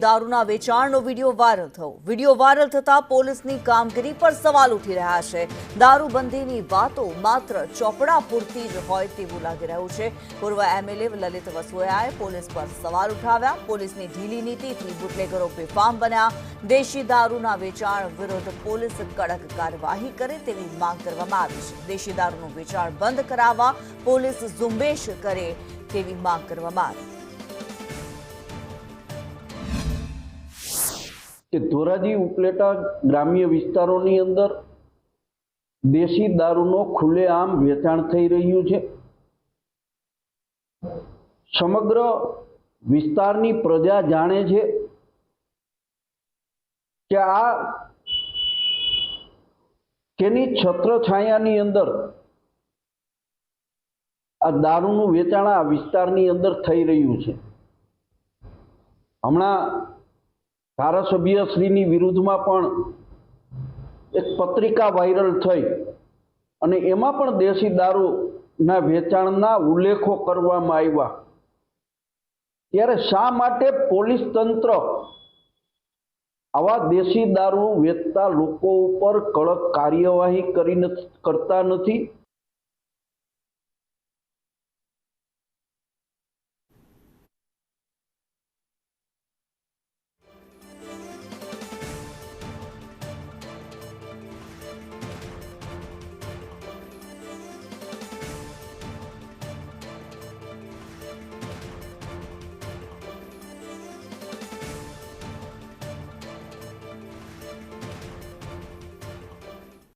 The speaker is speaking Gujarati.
દારૂના વેચાણનો વિડીયો વાયરલ થયો। વિડીયો વાયરલ થતા પોલીસની કામગીરી પર સવાલ ઉઠી રહ્યા છે। દારૂબંધીની વાતો માત્ર ચોપડા પૂરતી જ હોય તેવું લાગી રહ્યું છે। પૂર્વ એમએલએ લલિત વસોયાએ પોલીસ પર સવાલ ઉઠાવ્યા। પોલીસની ઢીલી નીતિથી બુટલેગરો બેફામ બન્યા। દેશી દારૂના વેચાણ વિરુદ્ધ પોલીસ કડક કાર્યવાહી કરે તેવી માંગ કરવામાં આવી છે। દેશી દારૂનું વેચાણ બંધ કરાવવા પોલીસ ઝુંબેશ કરે તેવી માંગ કરવામાં આવી। કે ધોરાજી ઉપલેટા ગ્રામ્ય વિસ્તારોની અંદર દેશી દારૂનો ખુલ્લેઆમ વેચાણ થઈ રહ્યું છે। સમગ્ર વિસ્તારની પ્રજા જાણે છે કે આ કેની છત્રછાયાની અંદર આ દારૂનું વેચાણ આ વિસ્તારની અંદર થઈ રહ્યું છે। હમણાં ધારાસભ્યશ્રીની વિરુદ્ધમાં પણ એક પત્રિકા વાયરલ થઈ અને એમાં પણ દેશી દારૂના વેચાણના ઉલ્લેખો કરવામાં આવ્યા। ત્યારે શા માટે પોલીસ તંત્ર આવા દેશી દારૂ વેચતા લોકો ઉપર કડક કાર્યવાહી કરતા નથી?